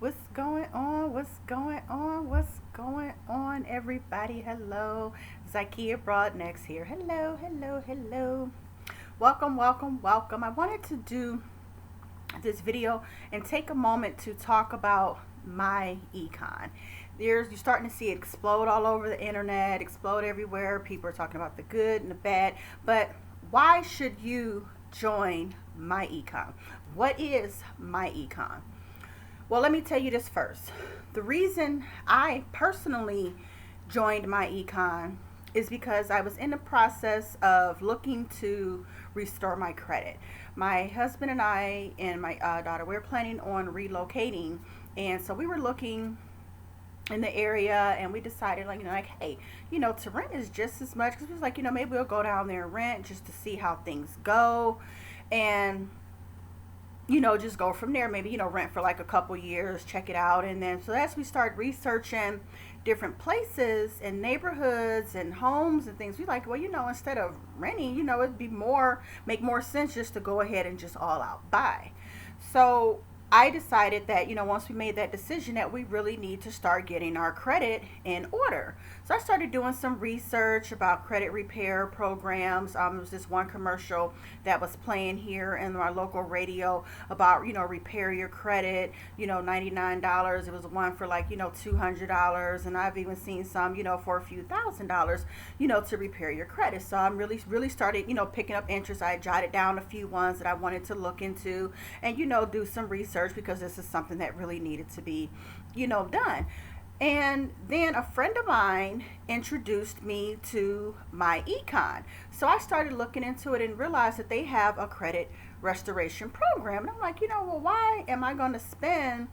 What's going on? What's going on? What's going on, everybody? Hello, Zakiyyah Broadnax here. Hello, hello, hello. Welcome, welcome, welcome. I wanted to do this video and take a moment to talk about MyEcon. You're starting to see it explode all over the internet, explode everywhere. People are talking about the good and the bad, but why should you join MyEcon? What is MyEcon? Well, let me tell you this first. The reason I personally joined MyEcon is because I was in the process of looking to restore my credit. My husband and I and my daughter, we were planning on relocating, and so we were looking in the area, and we decided, hey, to rent is just as much, because we was like, maybe we'll go down there and rent just to see how things go, and just go from there. Maybe, rent for like a couple years, check it out. And then, so as we start researching different places and neighborhoods and homes and things, we like, well, instead of renting, it'd be make more sense just to go ahead and just all out buy. So I decided that, once we made that decision, that we really need to start getting our credit in order. So I started doing some research about credit repair programs. There was this one commercial that was playing here in our local radio about, repair your credit, $99. It was one for like, $200. And I've even seen some, for a few $1,000s, to repair your credit. So I'm really started, picking up interest. I jotted down a few ones that I wanted to look into and, do some research, because this is something that really needed to be, done. And then a friend of mine introduced me to MyEcon. So I started looking into it and realized that they have a credit restoration program. And I'm like, well, why am I going to spend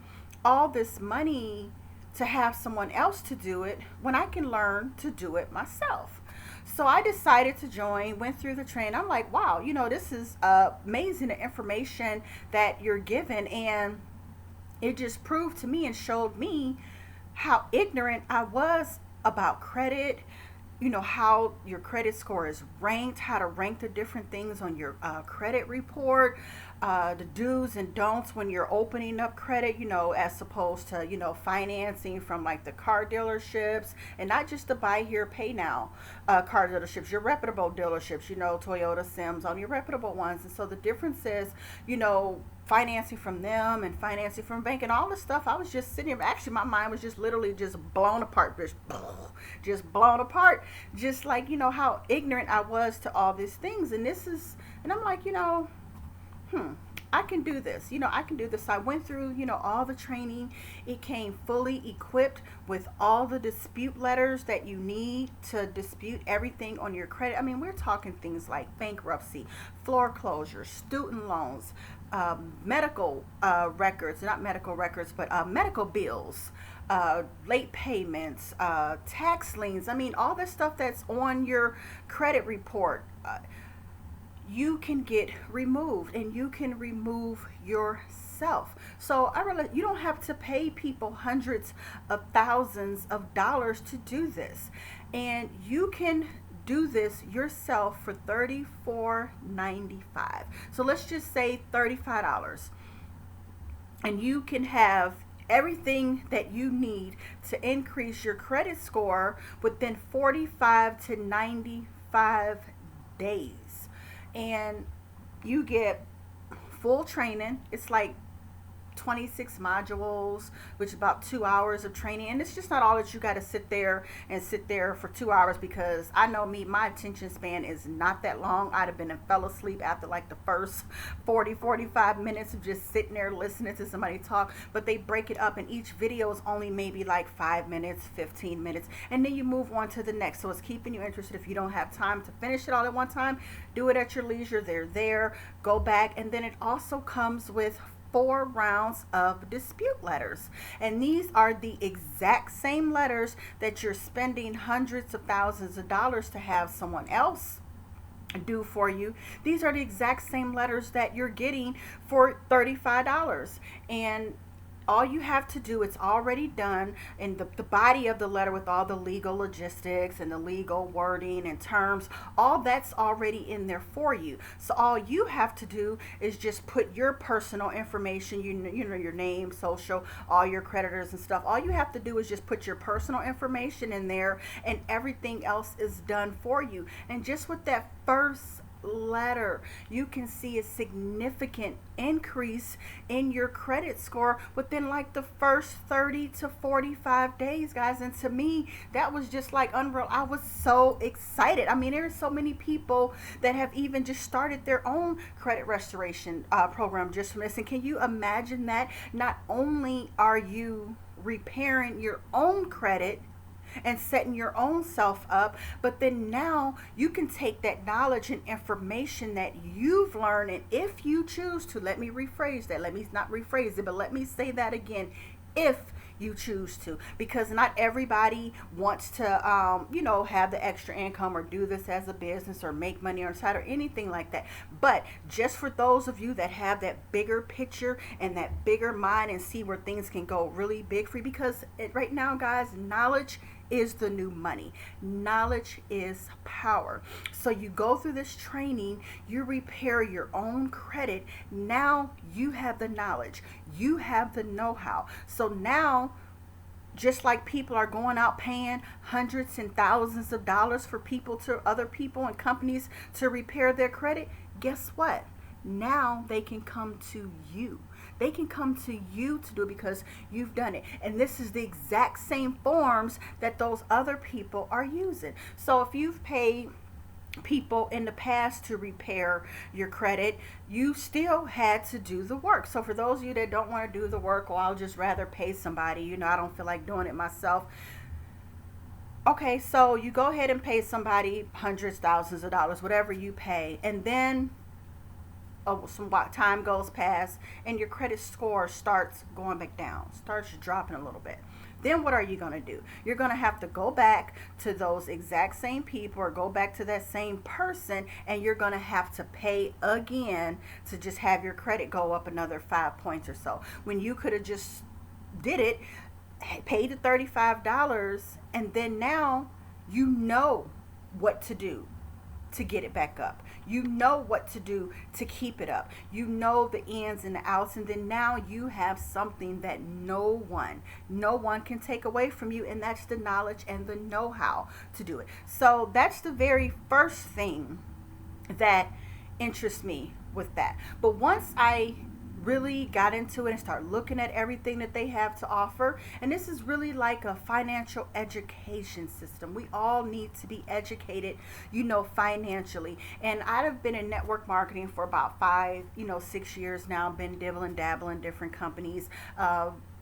all this money to have someone else to do it when I can learn to do it myself? So I decided to join, went through the training. I'm like, wow, this is amazing, the information that you're given. And it just proved to me and showed me how ignorant I was about credit, how your credit score is ranked, how to rank the different things on your credit report, the do's and don'ts when you're opening up credit, as opposed to, financing from like the car dealerships, and not just the buy here, pay now car dealerships, your reputable dealerships, Toyota, Sims, on your reputable ones. And so the difference is, financing from them and financing from bank and all this stuff. I was just sitting here. Actually, my mind was just literally just blown apart, just blown apart. Just like, how ignorant I was to all these things. And I'm like, I can do this. I can do this. I went through, all the training. It came fully equipped with all the dispute letters that you need to dispute everything on your credit. I mean, we're talking things like bankruptcy, foreclosure, student loans, medical records, not medical records, but medical bills, late payments, tax liens. I mean, all the stuff that's on your credit report. You can get removed, and you can remove yourself. So I realize you don't have to pay people hundreds of thousands of dollars to do this, and you can do this yourself for $34.95. So let's just say $35, and you can have everything that you need to increase your credit score within 45 to 95 days. And you get full training. It's like 26 modules, which is about 2 hours of training. And it's just not all that you got to sit there for 2 hours, because I know me, my attention span is not that long. I'd have been and fell asleep after like the first 45 minutes of just sitting there listening to somebody talk. But they break it up, and each video is only maybe like 5 minutes, 15 minutes, and then you move on to the next. So it's keeping you interested. If you don't have time to finish it all at one time, do it at your leisure. They're there, go back. And then it also comes with 4 rounds of dispute letters, and these are the exact same letters that you're spending hundreds of thousands of dollars to have someone else do for you. These are the exact same letters that you're getting for $35. And All you have to do, it's already done in the body of the letter with all the legal logistics and the legal wording and terms. All that's already in there for you. So all you have to do is just put your personal information, you know, your name, social, all your creditors and stuff. All you have to do is just put your personal information in there, and everything else is done for you. And just with that first letter, you can see a significant increase in your credit score within like the first 30 to 45 days, guys. And to me, that was just like unreal. I was so excited. I mean, there are so many people that have even just started their own credit restoration program just from this. And can you imagine that? Not only are you repairing your own credit and setting your own self up, but then now you can take that knowledge and information that you've learned, and if you choose to, let me rephrase that, let me not rephrase it, but let me say that again, if you choose to, because not everybody wants to you know, have the extra income or do this as a business or make money on the side or anything like that. But just for those of you that have that bigger picture and that bigger mind and see where things can go really big for you, because right now, guys, knowledge is the new money. Knowledge is power. So you go through this training, you repair your own credit. Now you have the knowledge, you have the know-how. So now, just like people are going out paying hundreds and thousands of dollars for people to other people and companies to repair their credit, guess what? Now they can come to you. They can come to you to do it because you've done it. And this is the exact same forms that those other people are using. So if you've paid people in the past to repair your credit, you still had to do the work. So for those of you that don't want to do the work, or I'll just rather pay somebody, you know, I don't feel like doing it myself. Okay, so you go ahead and pay somebody hundreds, thousands of dollars, whatever you pay, and then some time goes past and your credit score starts going back down, starts dropping a little bit. Then what are you going to do? You're going to have to go back to those exact same people or go back to that same person, and you're going to have to pay again to just have your credit go up another 5 points or so, when you could have just did it, paid the $35, and then now you know what to do to get it back up. You know what to do to keep it up. You know the ins and the outs, and then now you have something that no one can take away from you, and that's the knowledge and the know-how to do it. So that's the very first thing that interests me with that. But once I really got into it and start looking at everything that they have to offer, and this is really like a financial education system. We all need to be educated, you know, financially. And I've been in network marketing for about 6 years now. Been dibbling dabbling different companies.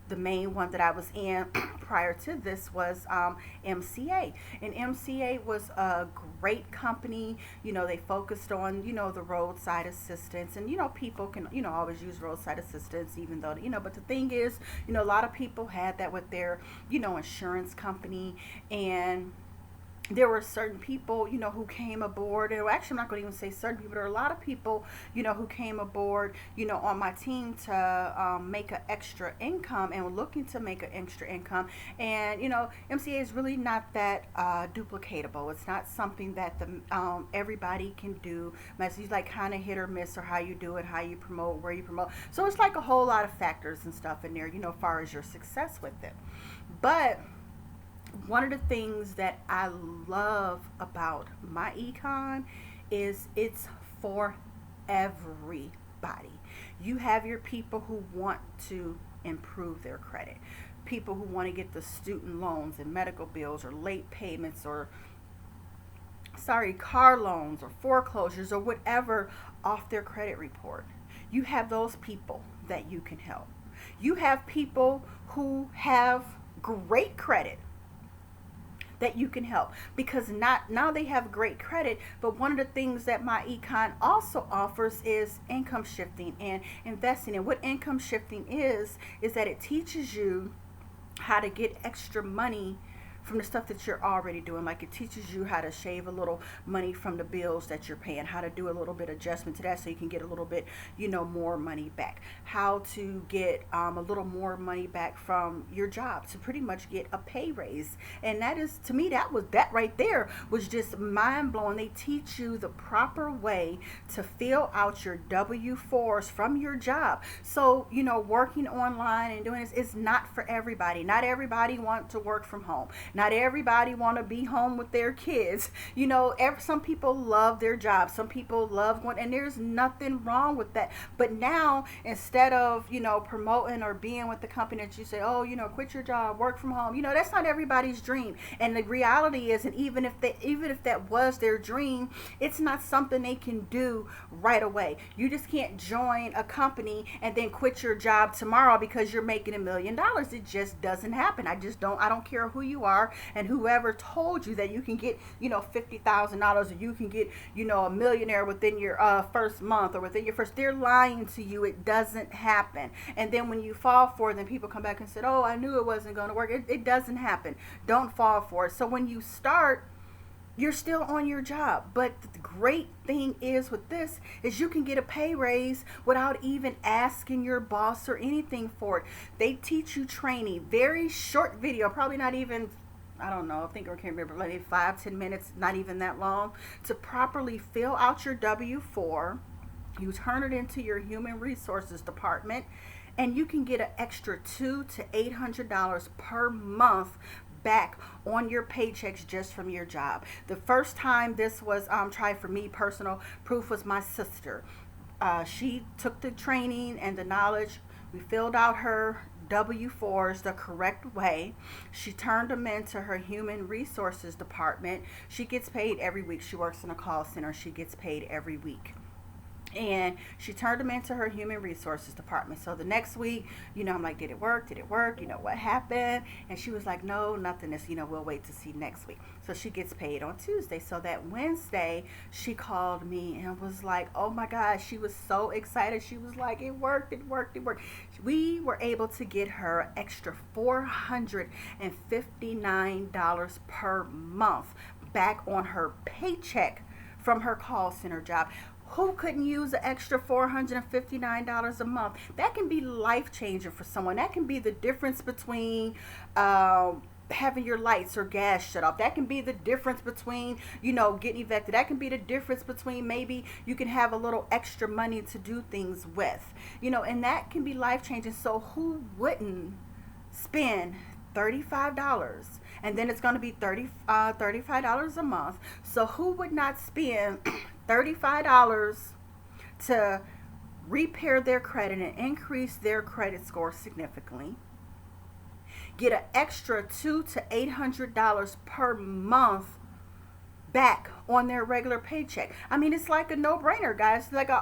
The main one that I was in prior to this was MCA. And MCA was a great company. You know, they focused on, you know, the roadside assistance. And, you know, people can, you know, always use roadside assistance, even though, you know, but the thing is, you know, a lot of people had that with their, you know, insurance company. And there were certain people, you know, who came aboard, and actually I'm not going to even say certain people, there are a lot of people, you know, who came aboard, you know, on my team to make an extra income, and were looking to make an extra income. And, you know, MCA is really not that duplicatable. It's not something that everybody can do. It's like kind of hit or miss, or how you do it, how you promote, where you promote. So it's like a whole lot of factors and stuff in there, you know, as far as your success with it. But one of the things that I love about MyEcon is it's for everybody. You have your people who want to improve their credit, people who want to get the student loans and medical bills or late payments or car loans or foreclosures or whatever off their credit report. You have those people that you can help. You have people who have great credit that you can help, because now they have great credit. But one of the things that MyEcon also offers is income shifting and investing. And what income shifting is that it teaches you how to get extra money from the stuff that you're already doing. Like it teaches you how to shave a little money from the bills that you're paying, how to do a little bit adjustment to that so you can get a little bit, more money back, how to get a little more money back from your job to pretty much get a pay raise. And that is, to me, that right there was just mind blowing. They teach you the proper way to fill out your W-4s from your job. So, working online and doing this is not for everybody. Not everybody wants to work from home. Not everybody want to be home with their kids. Some people love their job. Some people love going, and there's nothing wrong with that. But now, instead of, promoting or being with the company that you say, oh, quit your job, work from home, that's not everybody's dream. And the reality is, and even if that was their dream, it's not something they can do right away. You just can't join a company and then quit your job tomorrow because you're making $1 million. It just doesn't happen. I don't care who you are, and whoever told you that you can get, $50,000 or you can get, a millionaire within your first month or within your first, they're lying to you. It doesn't happen. And then when you fall for it, then people come back and say, oh, I knew it wasn't going to work. It doesn't happen. Don't fall for it. So when you start, you're still on your job. But the great thing is with this is you can get a pay raise without even asking your boss or anything for it. They teach you training, very short video, probably not even, I don't know, I can't remember, like 5-10 minutes, not even that long, to properly fill out your W-4. You turn it into your human resources department, and you can get an extra $200 to $800 per month back on your paychecks just from your job. The first time this was tried for me, personal proof, was my sister. She took the training and the knowledge. We filled out her W-4s the correct way. She turned them into her human resources department. She gets paid every week. She works in a call center. She gets paid every week. And she turned them into her human resources department. So the next week, I'm like, did it work? Did it work? What happened? And she was like, no, nothing. Is, we'll wait to see next week. So she gets paid on Tuesday. So that Wednesday, she called me and was like, oh my gosh, she was so excited. She was like, it worked, it worked, it worked. We were able to get her extra $459 per month back on her paycheck from her call center job. Who couldn't use an extra $459 a month? That can be life-changing for someone. That can be the difference between having your lights or gas shut off. That can be the difference between, getting evicted. That can be the difference between maybe you can have a little extra money to do things with. And that can be life-changing. So who wouldn't spend $35? And then it's going to be $35 a month. So who would not spend $35 to repair their credit and increase their credit score significantly? Get an extra $200 to $800 per month back on their regular paycheck. I mean, it's like a no-brainer, guys. It's like a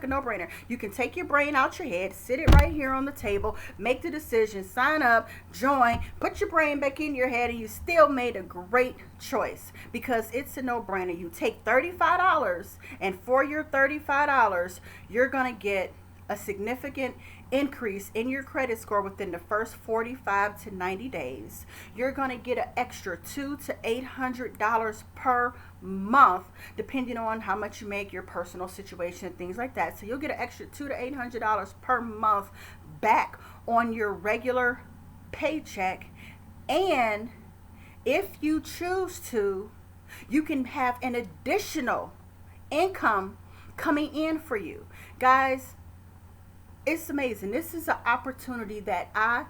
no-brainer. You can take your brain out your head, sit it right here on the table, make the decision, sign up, join, put your brain back in your head, and you still made a great choice because it's a no-brainer. You take $35, and for your $35, you're going to get a significant increase in your credit score within the first 45 to 90 days. You're going to get an extra $200 to $800 per month, depending on how much you make, your personal situation, and things like that. So you'll get an extra $200 to $800 per month back on your regular paycheck. And if you choose to, you can have an additional income coming in for you. Guys, it's amazing. This is an opportunity that I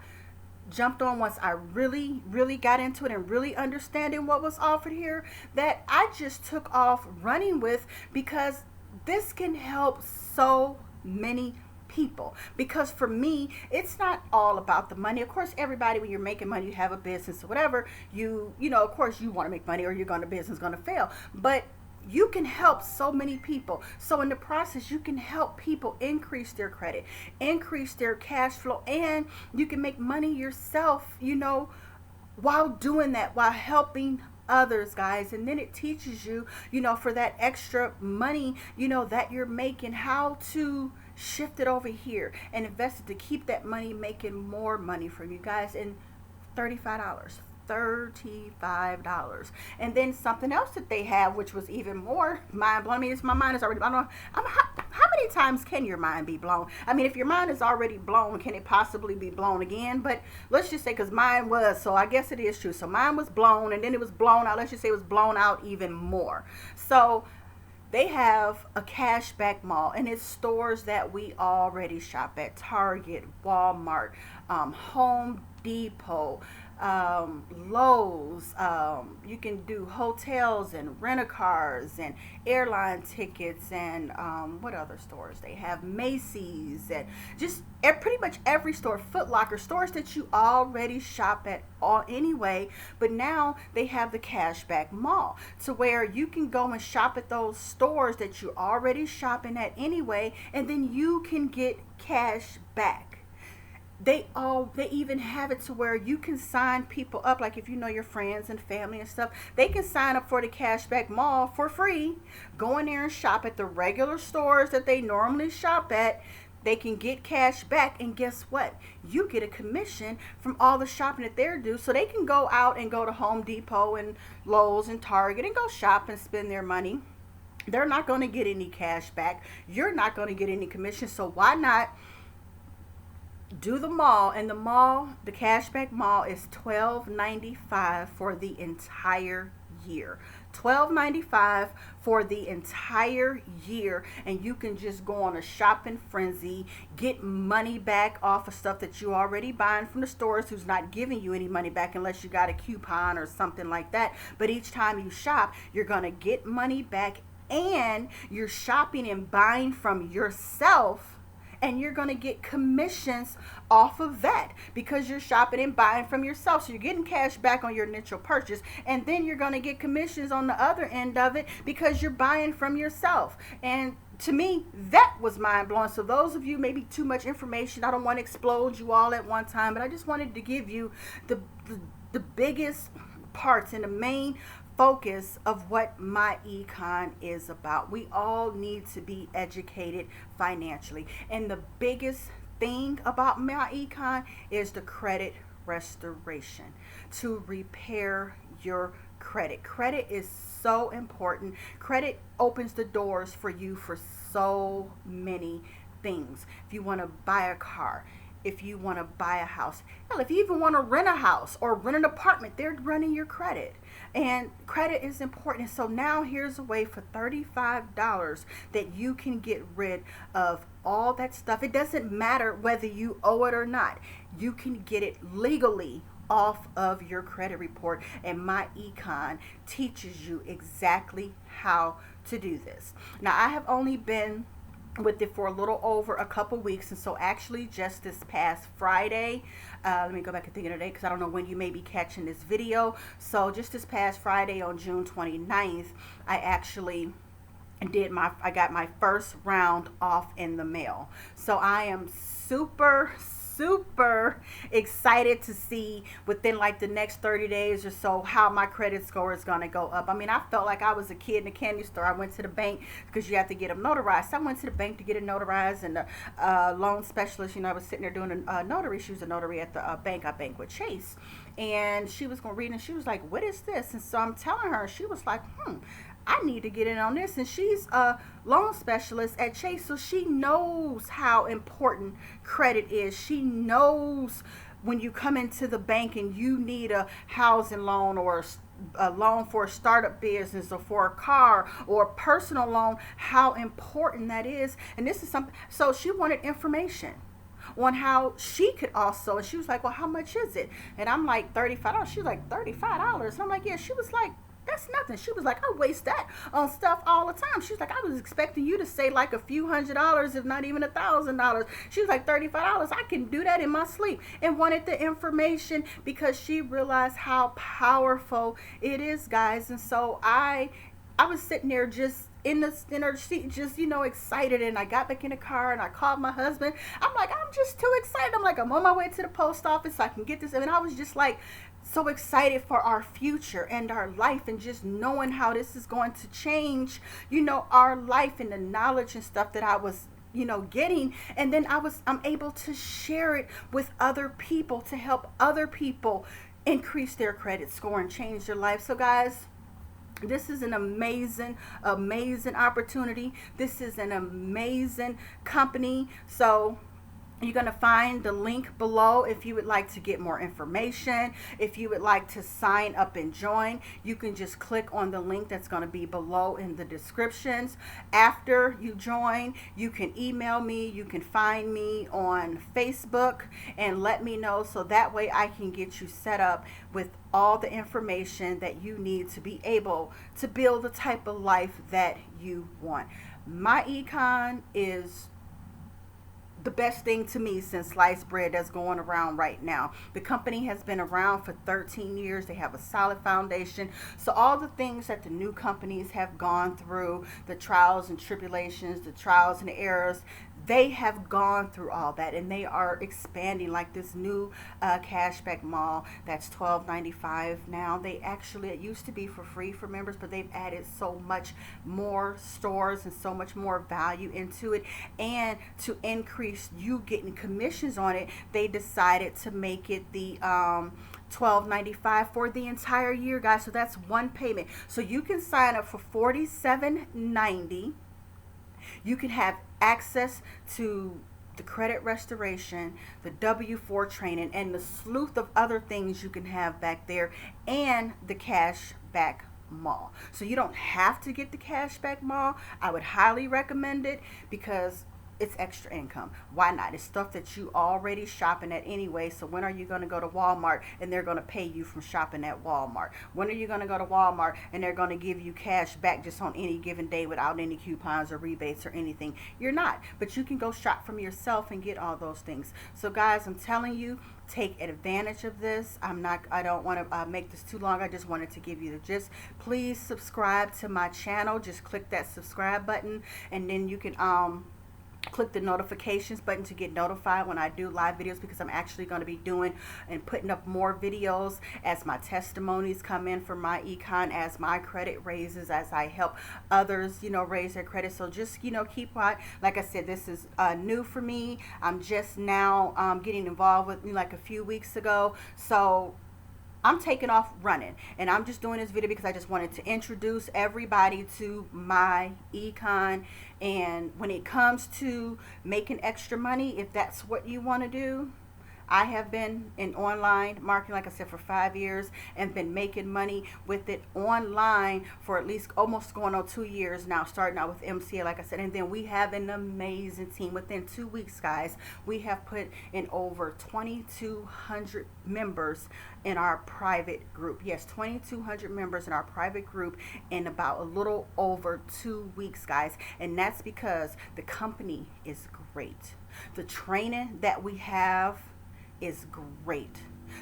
jumped on once I really, really got into it and really understanding what was offered here, that I just took off running with, because this can help so many people. Because for me, it's not all about the money. Of course, everybody, when you're making money, you have a business or whatever, of course you want to make money or your business is going to fail. But you can help so many people. So in the process, you can help people increase their credit, increase their cash flow, and you can make money yourself, while doing that, while helping others, guys. And then it teaches you, for that extra money, that you're making, how to shift it over here and invest it to keep that money making more money for you guys. And $35, $35. And then something else that they have, which was even more mind blowing. I mean, my mind is already, I don't know, how many times can your mind be blown? I mean, if your mind is already blown, can it possibly be blown again? But let's just say, because mine was, so I guess it is true. So mine was blown, and then it was blown out. Let's just say it was blown out even more. So they have a cashback mall, and it's stores that we already shop at: Target, Walmart, Home Depot, Lowe's. You can do hotels and rent-a-cars and airline tickets, and what other stores they have? Macy's, and just pretty much every store, Foot Locker, stores that you already shop at all anyway. But now they have the cashback mall, to where you can go and shop at those stores that you're already shopping at anyway, and then you can get cash back. They even have it to where you can sign people up, like if you know your friends and family and stuff, they can sign up for the cashback mall for free, go in there and shop at the regular stores that they normally shop at. They can get cash back, and guess what? You get a commission from all the shopping that they're due. So they can go out and go to Home Depot and Lowe's and Target and go shop and spend their money. They're not going to get any cash back. You're not going to get any commission. So why not do the mall? And the cashback mall is $12.95 for the entire year. $12.95 for the entire year, and you can just go on a shopping frenzy, get money back off of stuff that you already buying from the stores, who's not giving you any money back unless you got a coupon or something like that. But each time you shop, you're gonna get money back, and you're shopping and buying from yourself, and you're going to get commissions off of that because you're shopping and buying from yourself. So you're getting cash back on your initial purchase, and then you're going to get commissions on the other end of it because you're buying from yourself. And to me, that was mind blowing. So those of you, maybe too much information, I don't want to explode you all at one time, but I just wanted to give you the biggest parts and the main focus of what MyEcon is about. We all need to be educated financially, and the biggest thing about MyEcon is the credit restoration, to repair your credit. Credit is so important. Credit opens the doors for you for so many things. If you want to buy a car, if you want to buy a house, hell, if you even want to rent a house or rent an apartment, they're running your credit. And credit is important. So now here's a way for $35 that you can get rid of all that stuff. It doesn't matter whether you owe it or not. You can get it legally off of your credit report, and MyEcon teaches you exactly how to do this. Now, I have only been with it for a little over a couple weeks, and so actually just this past Friday, let me go back and think of the date because I don't know when you may be catching this video. So just this past Friday on June 29th, I actually I got my first round off in the mail. So I am super excited to see within like the next 30 days or so how my credit score is going to go up. I mean, I felt like I was a kid in a candy store. I went to the bank because you have to get them notarized. So I went to the bank to get it notarized, and the loan specialist, I was sitting there doing a notary. She was a notary at the bank. I bank with Chase, and she was going to read, and she was like, "What is this?" And so I'm telling her, she was like, I need to get in on this. And she's a loan specialist at Chase, so she knows how important credit is. She knows when you come into the bank and you need a housing loan or a loan for a startup business or for a car or a personal loan, how important that is. And this is something, so she wanted information on how she could also, and she was like, well, how much is it? And I'm like, $35. She was like, $35. And I'm like, yeah. She was like, that's nothing. She was like, I waste that on stuff all the time. She was like, I was expecting you to say like a few $100s, if not even $1,000. She was like, $35. I can do that in my sleep. And wanted the information because she realized how powerful it is, guys. And so I was sitting there just in her seat, just, excited. And I got back in the car and I called my husband. I'm like, I'm just too excited. I'm like, I'm on my way to the post office so I can get this. And I was just like, so excited for our future and our life, and just knowing how this is going to change, our life, and the knowledge and stuff that I was, getting. And then I'm able to share it with other people to help other people increase their credit score and change their life. So guys, this is an amazing, amazing opportunity. This is an amazing company. So you're going to find the link below if you would like to get more information. If you would like to sign up and join, you can just click on the link that's going to be below in the descriptions. After you join, you can email me. You can find me on Facebook and let me know, so that way I can get you set up with all the information that you need to be able to build the type of life that you want. MyEcon is the best thing to me since sliced bread that's going around right now. The company has been around for 13 years. They have a solid foundation. So all the things that the new companies have gone through, the trials and tribulations, the trials and errors, they have gone through all that, and they are expanding, like this new cashback mall that's $12.95 now. They actually, it used to be for free for members, but they've added so much more stores and so much more value into it. And to increase you getting commissions on it, they decided to make it the $12.95 for the entire year, guys. So that's one payment. So you can sign up for $47.90. You can have access to the credit restoration, the W-4 training, and the slew of other things you can have back there, and the cashback mall. So you don't have to get the cashback mall. I would highly recommend it because it's extra income. Why not? It's stuff that you already shopping at anyway. So when are you going to go to Walmart and they're going to pay you from shopping at Walmart? When are you going to go to Walmart and they're going to give you cash back just on any given day without any coupons or rebates or anything? You're not. But you can go shop from yourself and get all those things. So guys, I'm telling you, take advantage of this. I don't want to make this too long. I just wanted to give you the gist. Please subscribe to my channel. Just click that subscribe button, and then you can click the notifications button to get notified when I do live videos, because I'm actually going to be doing and putting up more videos as my testimonies come in for MyEcon, as my credit raises, as I help others, raise their credit. So just, keep on. Like I said, this is new for me. I'm just now getting involved with me like a few weeks ago. So I'm taking off running, and I'm just doing this video because I just wanted to introduce everybody to MyEcon. And when it comes to making extra money, if that's what you want to do, I have been in online marketing, like I said, for 5 years, and been making money with it online for at least almost going on 2 years now, starting out with MCA, like I said. And then we have an amazing team. Within 2 weeks, guys, we have put in over 2,200 members in our private group. Yes, 2,200 members in our private group in about a little over 2 weeks, guys. And that's because the company is great. The training that we have is great.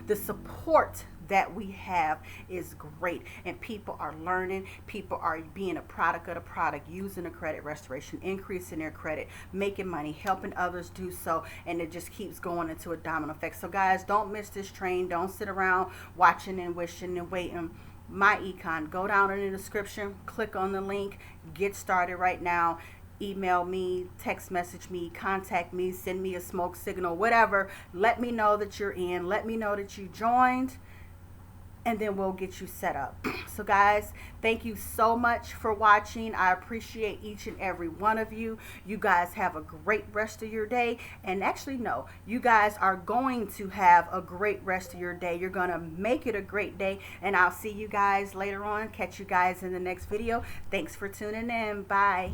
The support that we have is great, and people are learning. People are being a product of the product, using the credit restoration, increasing their credit, making money, helping others do so, and it just keeps going into a domino effect. So guys, don't miss this train. Don't sit around watching and wishing and waiting. MyEcon, go down in the description, click on the link, get started right now. Email me, text message me, contact me, send me a smoke signal, whatever. Let me know that you're in. Let me know that you joined, and then we'll get you set up. So guys, thank you so much for watching. I appreciate each and every one of you. You guys have a great rest of your day. And actually, no, you guys are going to have a great rest of your day. You're going to make it a great day. And I'll see you guys later on. Catch you guys in the next video. Thanks for tuning in. Bye.